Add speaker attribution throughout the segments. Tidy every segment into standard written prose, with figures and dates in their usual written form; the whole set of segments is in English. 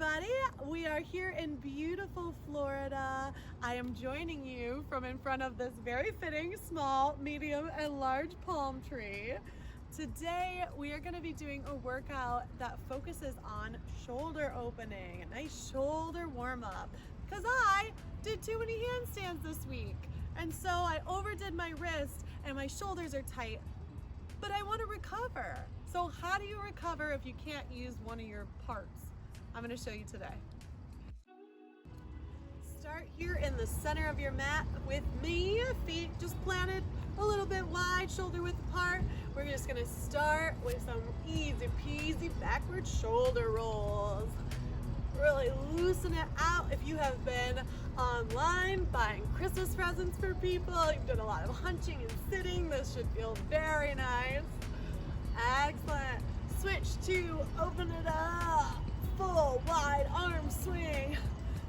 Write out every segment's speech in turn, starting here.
Speaker 1: everybody. We are here in beautiful Florida. I am joining you from in front of this very fitting small, medium, and large palm tree. Today, we are going to be doing a workout that focuses on shoulder opening, a nice shoulder warm-up, because I did too many handstands this week. And so I overdid my wrist and my shoulders are tight, but I want to recover. So how do you recover if you can't use one of your parts? I'm going to show you today. Start here in the center of your mat with me, feet just planted a little bit wide, shoulder width apart. We're just going to start with some easy peasy backward shoulder rolls. Really loosen it out. If you have been online buying Christmas presents for people, you've done a lot of hunching and sitting, this should feel very nice. Excellent. Switch to open it up. Full wide arm swing.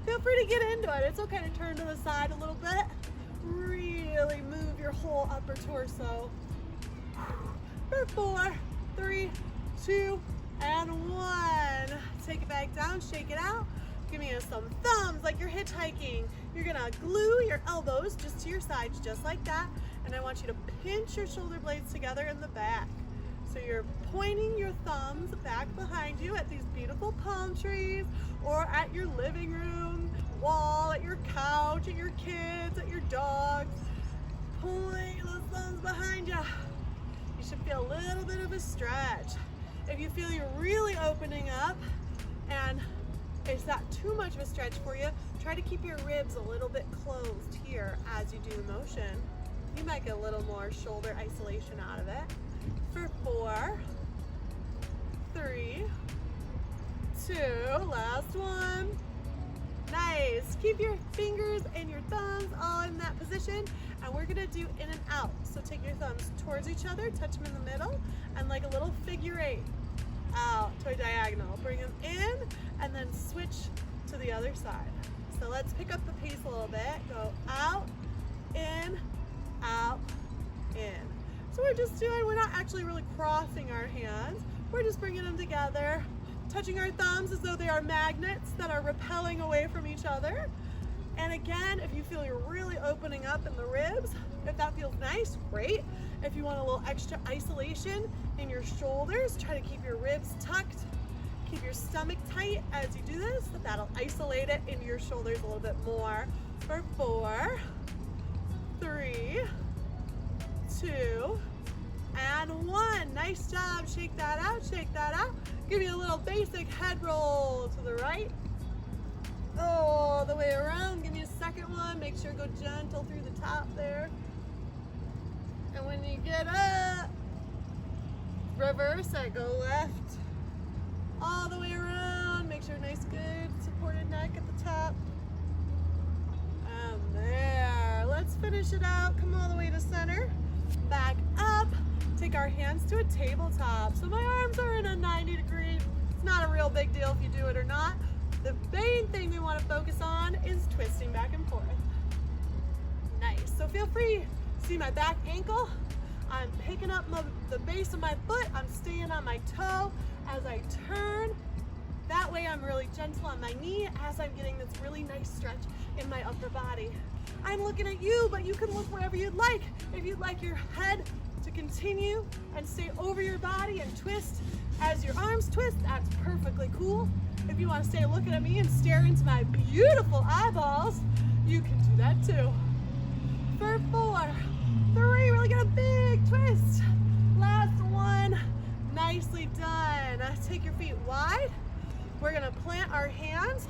Speaker 1: Feel free to get into it. It's okay to turn to the side a little bit. Really move your whole upper torso. For 4, 3, 2, and 1. Take it back down, shake it out. Give me some thumbs like you're hitchhiking. You're gonna glue your elbows just to your sides, just like that. And I want you to pinch your shoulder blades together in the back. So you're pointing your thumbs back behind you at these beautiful palm trees, or at your living room wall, at your couch, at your kids, at your dogs. Point those thumbs behind you. You should feel a little bit of a stretch. If you feel you're really opening up and it's not too much of a stretch for you, try to keep your ribs a little bit closed here as you do the motion. You might get a little more shoulder isolation out of it. For 4, 3, 2, last one. Nice. Keep your fingers and your thumbs all in that position, and we're gonna do in and out. So take your thumbs towards each other, touch them in the middle, and like a little figure 8, out to a diagonal. Bring them in, and then switch to the other side. So let's pick up the pace a little bit. Go out, in, in. So we're not actually really crossing our hands. We're just bringing them together, touching our thumbs as though they are magnets that are repelling away from each other. And again, if you feel you're really opening up in the ribs, if that feels nice, great. If you want a little extra isolation in your shoulders, try to keep your ribs tucked, keep your stomach tight as you do this. That'll isolate it into your shoulders a little bit more. For 4, 3, 2, and 1. Nice job. Shake that out, shake that out. Give me a little basic head roll to the right. All the way around. Give me a second one. Make sure go gentle through the top there. And when you get up, reverse it. Go left. All the way around. Make sure nice, good supported neck at the top. And there. Let's finish it out. Come all the way to center. Back up. Take our hands to a tabletop. So my arms are in a 90 degree. It's not a real big deal if you do it or not. The main thing we want to focus on is twisting back and forth. Nice. So feel free. See my back ankle? I'm picking up the base of my foot. I'm staying on my toe as I turn. That way I'm really gentle on my knee as I'm getting this really nice stretch in my upper body. I'm looking at you, but you can look wherever you'd like. If you'd like your head to continue and stay over your body and twist as your arms twist, that's perfectly cool. If you want to stay looking at me and stare into my beautiful eyeballs, you can do that too. For 4, 3, really get a big twist. Last one, nicely done. Take your feet wide. We're gonna plant our hands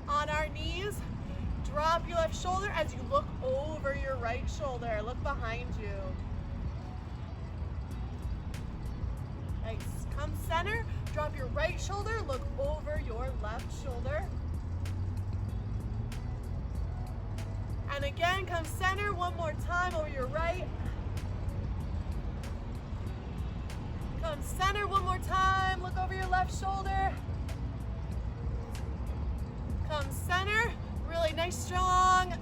Speaker 1: on our knees. Drop your left shoulder as you look over your right shoulder. Look behind you. Nice. Come center. Drop your right shoulder. Look over your left shoulder. And again, come center one more time over your right. Come center one more time. Look over your left shoulder. Come center. Really nice, strong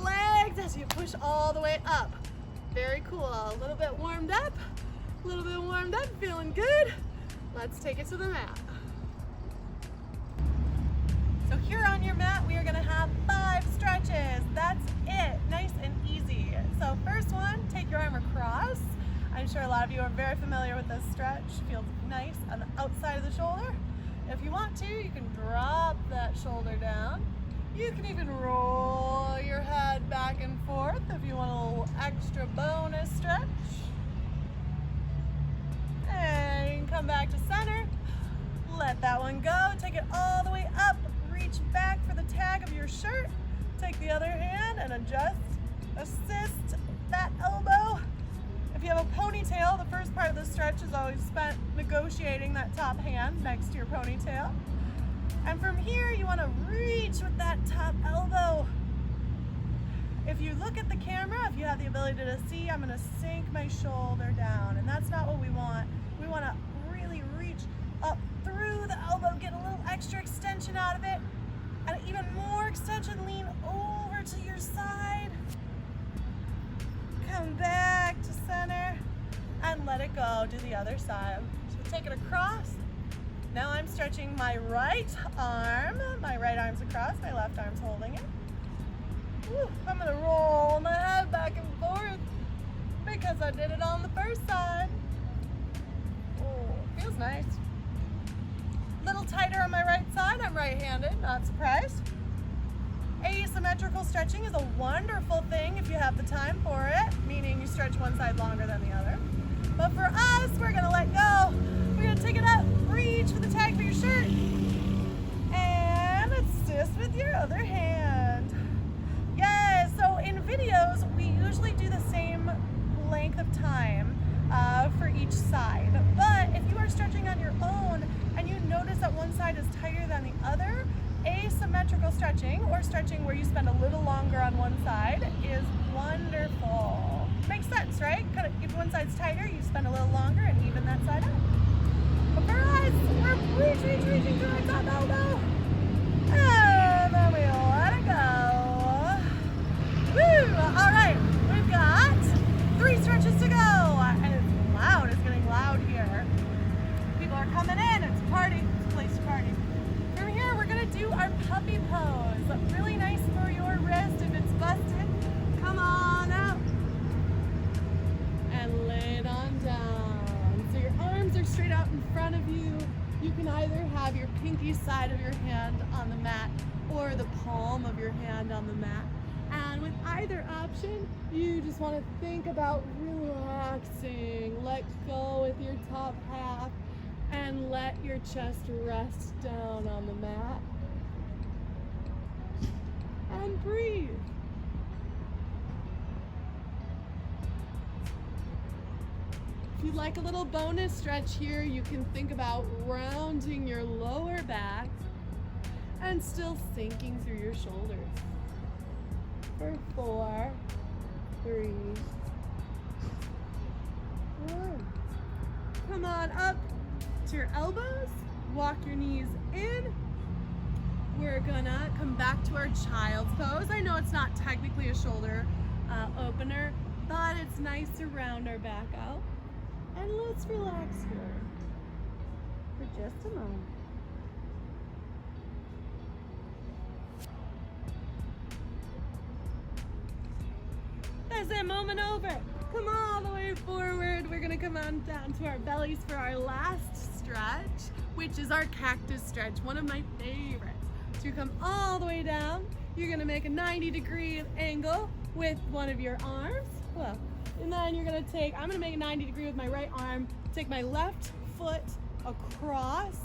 Speaker 1: legs as you push all the way up. Very cool. A little bit warmed up. A little bit warmed up. Feeling good. Let's take it to the mat. I'm sure a lot of you are very familiar with this stretch. Feels nice on the outside of the shoulder. If you want to, you can drop that shoulder down. You can even roll your head back and forth if you want a little extra bonus stretch. And you can come back to center. Let that one go. Take it all the way up. Reach back for the tag of your shirt. Take the other hand and adjust, assist that elbow. If you have a ponytail, the first part of the stretch is always spent negotiating that top hand next to your ponytail. And from here, you want to reach with that top elbow. If you look at the camera, if you have the ability to see, I'm going to sink my shoulder down. And that's not what we want. We want to really reach up through the elbow, get a little extra extension out of it. And even more extension, lean over to your side. Come back to center and let it go. Do the other side. So take it across. Now I'm stretching my right arm. My right arm's across, my left arm's holding it. Woo, I'm gonna roll my head back and forth because I did it on the first side. Oh, feels nice. Little tighter on my right side. I'm right-handed, not surprised. Asymmetrical stretching is a wonderful thing if you have the time for it, meaning you stretch one side longer than the other. But for us, we're gonna let go. We're gonna take it up, reach for the tag for your shirt, and assist with your other hand. Yes, so in videos, we usually do the same length of time for each side. But if you are stretching on your own and you notice that one side is tighter than the other, asymmetrical stretching, or stretching where you spend a little longer on one side, is wonderful. Makes sense, right? If one side's tighter, you spend a little longer and even that side out. But for us, we're reaching to our top elbow. And then we let it go. Woo! All right, we've got 3 stretches to go. And it's loud, it's getting loud here. People are coming in, it's a party, it's a place to party. From here, we're gonna do our puppy pose. Really nice for your wrist if it's busted. Come on out. And lay it on down. So your arms are straight out in front of you. You can either have your pinky side of your hand on the mat or the palm of your hand on the mat. And with either option, you just want to think about relaxing. Let go with your top half and let your chest rest down on the mat. And breathe. If you'd like a little bonus stretch here, you can think about rounding your lower back and still sinking through your shoulders. For 4, 3, 1. Come on up to your elbows, walk your knees in. We're gonna come back to our child's pose. I know it's not technically a shoulder opener, but it's nice to round our back out. And let's relax here for just a moment. That's that moment over. Come all the way forward. We're gonna come on down to our bellies for our last stretch, which is our cactus stretch, one of my favorites. So you come all the way down. You're gonna make a 90-degree angle with one of your arms. Well, and then you're gonna I'm gonna make a 90-degree with my right arm, take my left foot across,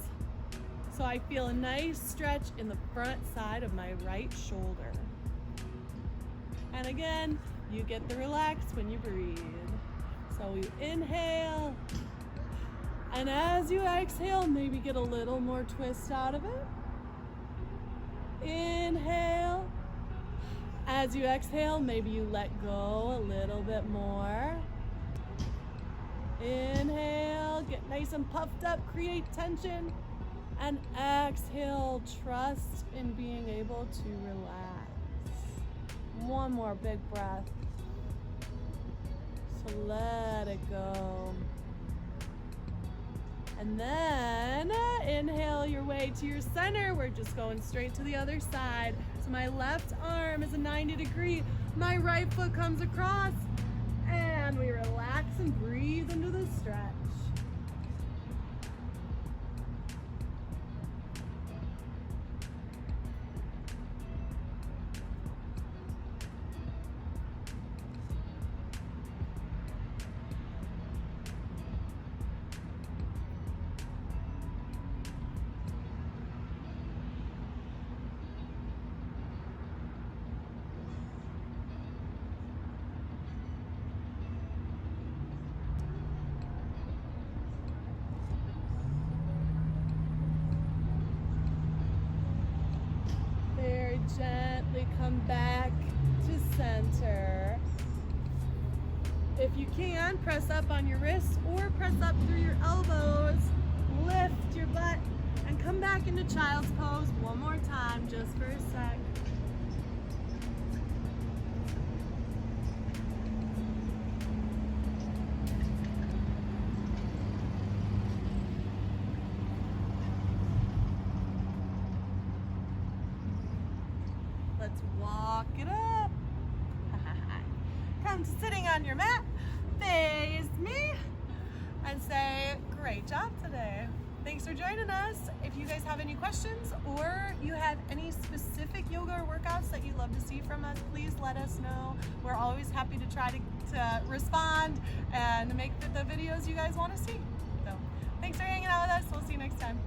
Speaker 1: so I feel a nice stretch in the front side of my right shoulder. And again, you get the relax when you breathe. So you inhale, and as you exhale, maybe get a little more twist out of it. Inhale. As you exhale, maybe you let go a little bit more. Inhale, get nice and puffed up, create tension. And exhale, trust in being able to relax. One more big breath. So let it go. And then inhale your way to your center. We're just going straight to the other side. So my left arm is a 90-degree. My right foot comes across. And and we relax and breathe into the stretch. Gently come back to center. If you can, press up on your wrists or press up through your elbows. Lift your butt and come back into child's pose one more time just for a sec. Let's walk it up. Come to sitting on your mat, face me, and say, great job today. Thanks for joining us. If you guys have any questions or you have any specific yoga or workouts that you'd love to see from us, please let us know. We're always happy to try to respond and make the videos you guys want to see. So thanks for hanging out with us. We'll see you next time.